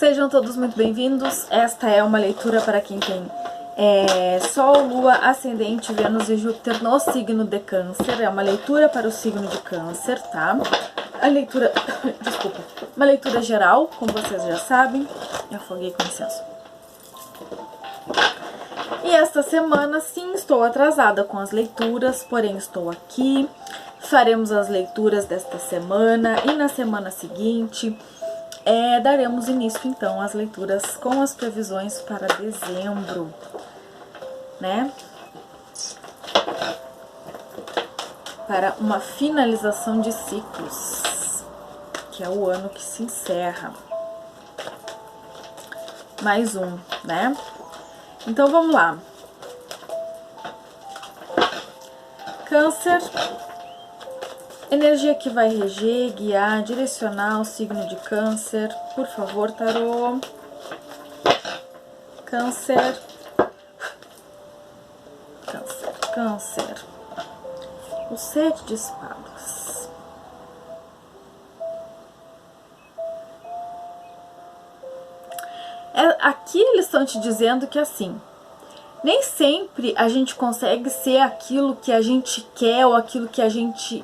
Sejam todos muito bem-vindos. Esta é uma leitura para quem tem Sol, Lua, Ascendente, Vênus e Júpiter no signo de Câncer. É uma leitura para o signo de Câncer, tá? A leitura, desculpa, uma leitura geral, como vocês já sabem. Eu afoguei com licença. E esta semana, sim, estou atrasada com as leituras, porém estou aqui. Faremos as leituras desta semana e na semana seguinte daremos início então às leituras com as previsões para dezembro, né? Para uma finalização de ciclos, que é o ano que se encerra. Mais um, né? Então vamos lá. Câncer. Energia que vai reger, guiar, direcionar o signo de Câncer. Por favor, tarô. Câncer. Câncer, Câncer. O 7 de espadas. Aqui eles estão te dizendo que assim, nem sempre a gente consegue ser aquilo que a gente quer ou aquilo que a gente...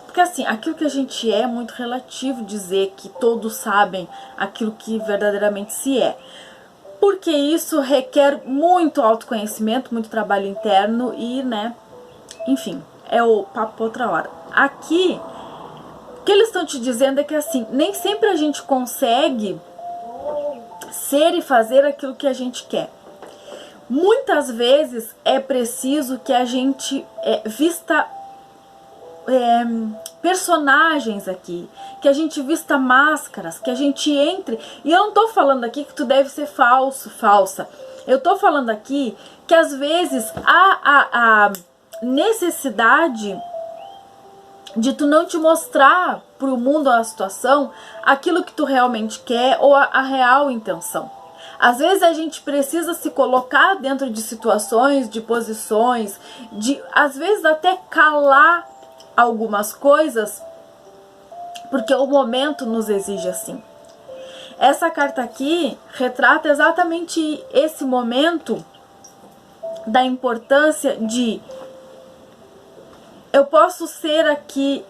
Porque assim, aquilo que a gente é muito relativo dizer que todos sabem aquilo que verdadeiramente se é. Porque isso requer muito autoconhecimento, muito trabalho interno e, né, enfim, é o papo outra hora. Aqui, o que eles estão te dizendo é que assim, nem sempre a gente consegue ser e fazer aquilo que a gente quer. Muitas vezes é preciso que a gente vista personagens aqui, que a gente vista máscaras, que a gente entre, e eu não tô falando aqui que tu deve ser falso, falsa, eu tô falando aqui que às vezes há a necessidade de tu não te mostrar pro mundo ou a situação aquilo que tu realmente quer ou a real intenção. Às vezes a gente precisa se colocar dentro de situações, de posições, de às vezes até calar algumas coisas, porque o momento nos exige assim. Essa carta aqui retrata exatamente esse momento da importância de eu posso ser aqui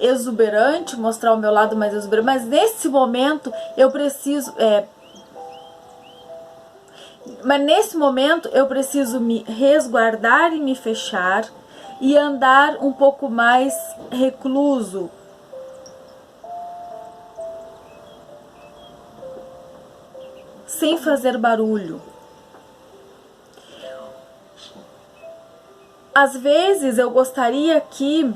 exuberante, mostrar o meu lado mais exuberante, mas nesse momento eu preciso me resguardar e me fechar e andar um pouco mais recluso. Sem fazer barulho. Às vezes eu gostaria aqui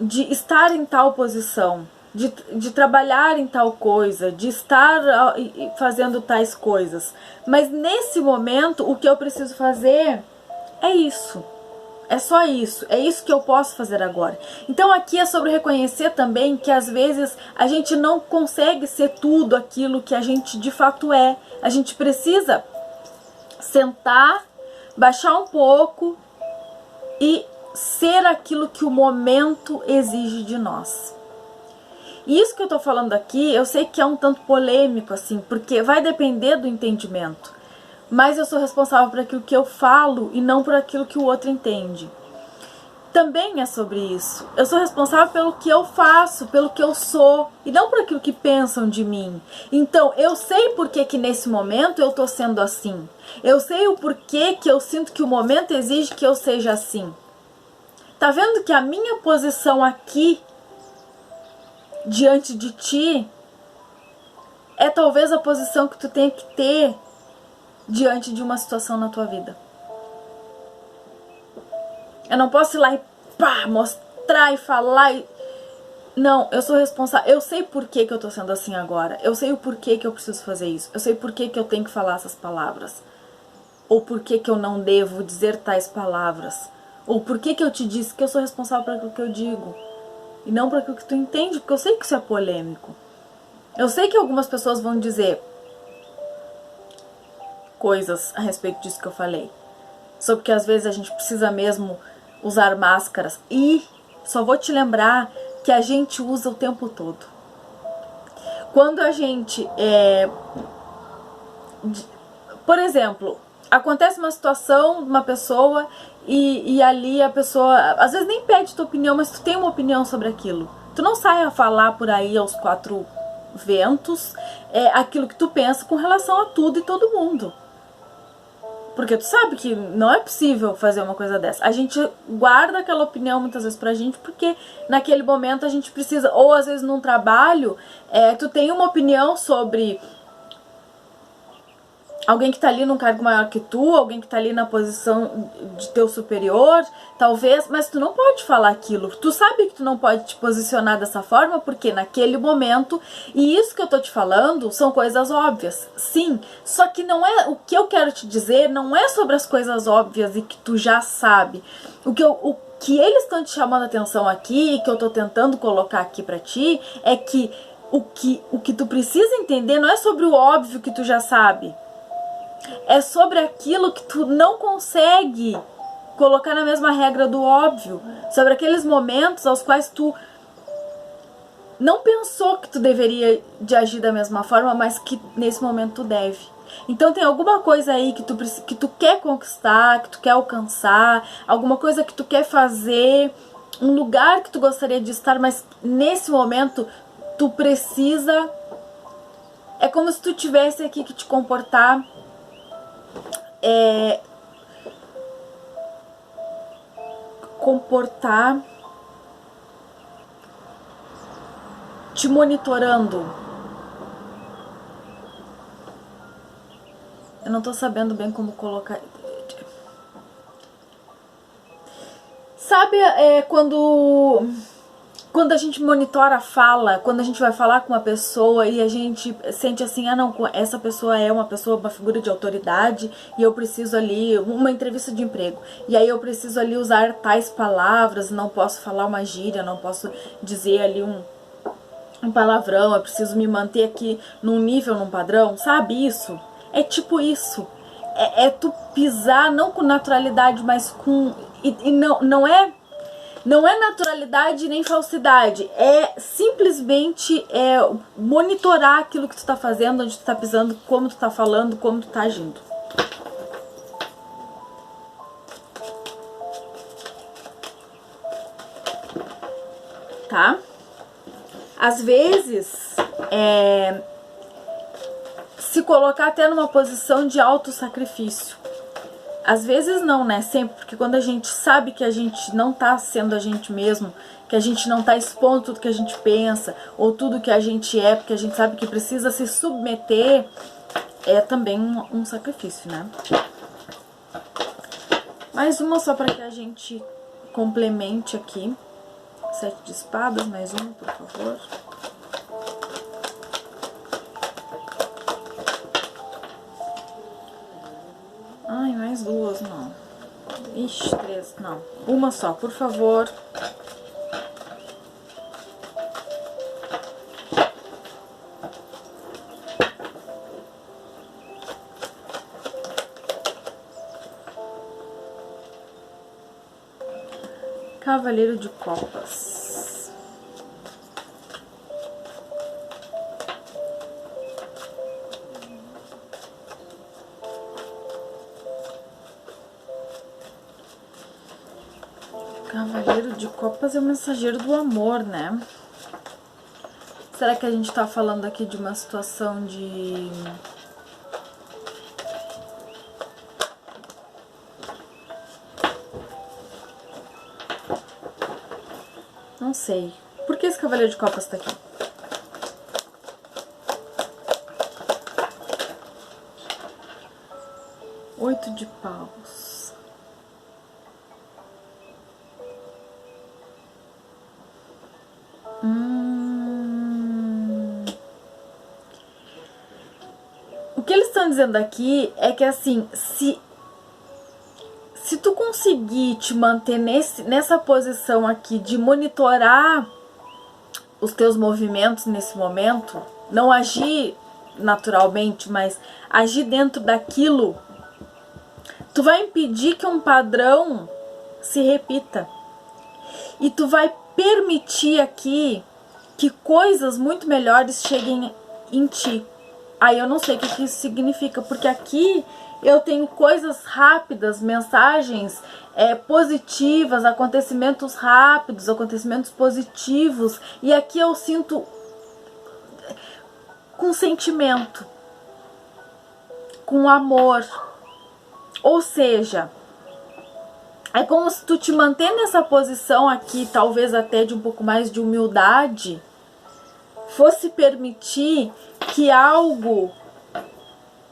de estar em tal posição, de trabalhar em tal coisa, de estar fazendo tais coisas. Mas nesse momento o que eu preciso fazer é isso. É só isso, é isso que eu posso fazer agora. Então aqui é sobre reconhecer também que às vezes a gente não consegue ser tudo aquilo que a gente de fato é. A gente precisa sentar, baixar um pouco e ser aquilo que o momento exige de nós. E isso que eu tô falando aqui, eu sei que é um tanto polêmico assim, porque vai depender do entendimento. Mas eu sou responsável por aquilo que eu falo e não por aquilo que o outro entende. Também é sobre isso. Eu sou responsável pelo que eu faço, pelo que eu sou, e não por aquilo que pensam de mim. Então, eu sei por que nesse momento eu tô sendo assim. Eu sei o porquê que eu sinto que o momento exige que eu seja assim. Tá vendo que a minha posição aqui, diante de ti, é talvez a posição que tu tem que ter diante de uma situação na tua vida. Eu não posso ir lá e pá, mostrar e falar Não, eu sou responsável. Eu sei por que eu tô sendo assim agora. Eu sei o porquê que eu preciso fazer isso. Eu sei por que eu tenho que falar essas palavras. Ou por que eu não devo dizer tais palavras. Ou por que eu te disse que eu sou responsável por aquilo que eu digo. E não por aquilo que tu entende, porque eu sei que isso é polêmico. Eu sei que algumas pessoas vão dizer coisas a respeito disso que eu falei. Sobre que às vezes a gente precisa mesmo usar máscaras. E só vou te lembrar que a gente usa o tempo todo. Quando a gente, por exemplo, acontece uma situação, uma pessoa, e ali a pessoa, às vezes nem pede tua opinião, mas tu tem uma opinião sobre aquilo. Tu não sai a falar por aí aos quatro ventos aquilo que tu pensa com relação a tudo e todo mundo. Porque tu sabe que não é possível fazer uma coisa dessa. A gente guarda aquela opinião muitas vezes pra gente, porque naquele momento a gente precisa, ou às vezes num trabalho, tu tem uma opinião sobre alguém que tá ali num cargo maior que tu, alguém que tá ali na posição de teu superior, talvez, mas tu não pode falar aquilo. Tu sabe que tu não pode te posicionar dessa forma, porque naquele momento, e isso que eu tô te falando são coisas óbvias, sim, só que não é, o que eu quero te dizer não é sobre as coisas óbvias e que tu já sabe. O que eles estão te chamando a atenção aqui, e que eu tô tentando colocar aqui pra ti, é que o que tu precisa entender não é sobre o óbvio que tu já sabe. É sobre aquilo que tu não consegue colocar na mesma regra do óbvio. Sobre aqueles momentos aos quais tu não pensou que tu deveria de agir da mesma forma, mas que nesse momento tu deve. Então tem alguma coisa aí que tu quer conquistar, que tu quer alcançar, alguma coisa que tu quer fazer, um lugar que tu gostaria de estar, mas nesse momento tu precisa... É como se tu tivesse aqui que te comportar... te monitorando. Eu não tô sabendo bem como colocar. Sabe, quando a gente monitora a fala, quando a gente vai falar com uma pessoa e a gente sente assim, não, essa pessoa é uma figura de autoridade e eu preciso ali, uma entrevista de emprego, e aí eu preciso ali usar tais palavras, não posso falar uma gíria, não posso dizer ali um palavrão, eu preciso me manter aqui num nível, num padrão, sabe isso? É tipo isso. É tu pisar não com naturalidade, mas com... E não é naturalidade nem falsidade. É simplesmente monitorar aquilo que tu tá fazendo, onde tu tá pisando, como tu tá falando, como tu tá agindo. Tá? Às vezes, se colocar até numa posição de autossacrifício. Às vezes não, né? Sempre, porque quando a gente sabe que a gente não tá sendo a gente mesmo, que a gente não tá expondo tudo que a gente pensa, ou tudo que a gente é, porque a gente sabe que precisa se submeter, é também um sacrifício, né? Mais uma só para que a gente complemente aqui. 7 de espadas, mais uma, por favor. Ai, mais duas, não. Ixi, 3, não. Uma só, por favor. Cavaleiro de Copas. Cavaleiro de Copas é o mensageiro do amor, né? Será que a gente tá falando aqui de uma situação de... Não sei. Por que esse Cavaleiro de Copas tá aqui? Oito de paus. O que eles estão dizendo aqui é que assim, se tu conseguir te manter nessa posição aqui de monitorar os teus movimentos nesse momento, não agir naturalmente, mas agir dentro daquilo, tu vai impedir que um padrão se repita. E tu vai permitir aqui que coisas muito melhores cheguem em ti. Aí eu não sei o que isso significa, porque aqui eu tenho coisas rápidas, mensagens positivas, acontecimentos rápidos, acontecimentos positivos, e aqui eu sinto com sentimento, com amor. Ou seja, é como se tu te mantém nessa posição aqui, talvez até de um pouco mais de humildade, fosse permitir que algo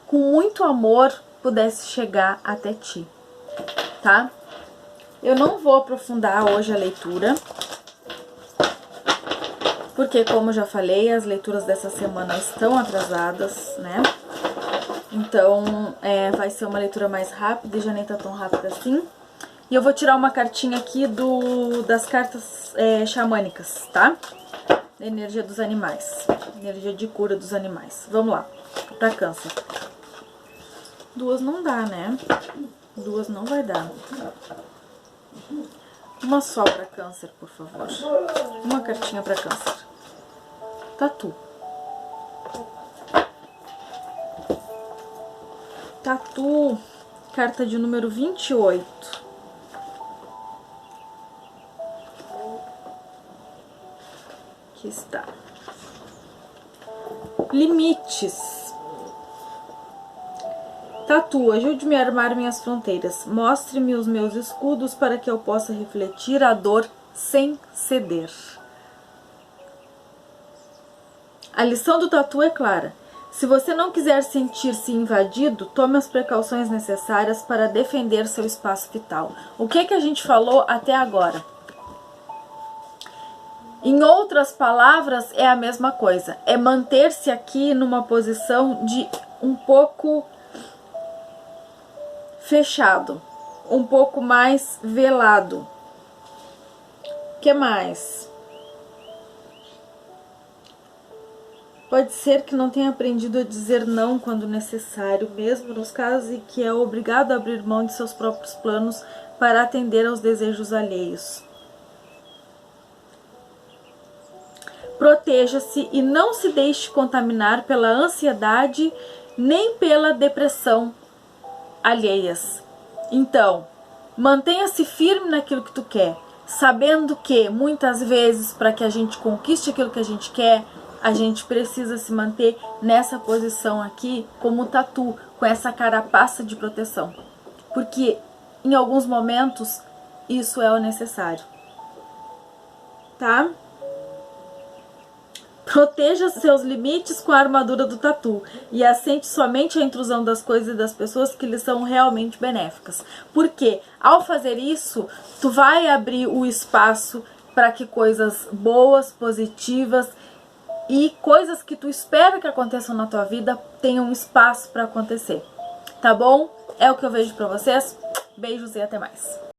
com muito amor pudesse chegar até ti, tá? Eu não vou aprofundar hoje a leitura, porque, como eu já falei, as leituras dessa semana estão atrasadas, né? Então, vai ser uma leitura mais rápida e já nem tá tão rápida assim. E eu vou tirar uma cartinha aqui das cartas xamânicas, tá? Energia dos animais, energia de cura dos animais. Vamos lá, pra Câncer. 2 não dá, né? 2 não vai dar. Uma só pra Câncer, por favor. Uma cartinha pra Câncer. Tatu. Tatu, carta de número 28. Aqui está. Limites. Tatu, ajude-me a armar minhas fronteiras. Mostre-me os meus escudos para que eu possa refletir a dor sem ceder. A lição do Tatu é clara. Se você não quiser sentir-se invadido, tome as precauções necessárias para defender seu espaço vital. O que a gente falou até agora? Em outras palavras, é a mesma coisa. É manter-se aqui numa posição de um pouco fechado, um pouco mais velado. O que mais? Pode ser que não tenha aprendido a dizer não quando necessário, mesmo nos casos em que é obrigado a abrir mão de seus próprios planos para atender aos desejos alheios. Proteja-se e não se deixe contaminar pela ansiedade nem pela depressão alheias. Então, mantenha-se firme naquilo que tu quer, sabendo que muitas vezes para que a gente conquiste aquilo que a gente quer, a gente precisa se manter nessa posição aqui como tatu, com essa carapaça de proteção. Porque em alguns momentos isso é o necessário. Tá? Proteja seus limites com a armadura do tatu e aceite somente a intrusão das coisas e das pessoas que lhe são realmente benéficas. Porque ao fazer isso, tu vai abrir o espaço para que coisas boas, positivas e coisas que tu espera que aconteçam na tua vida tenham espaço para acontecer. Tá bom? É o que eu vejo para vocês. Beijos e até mais.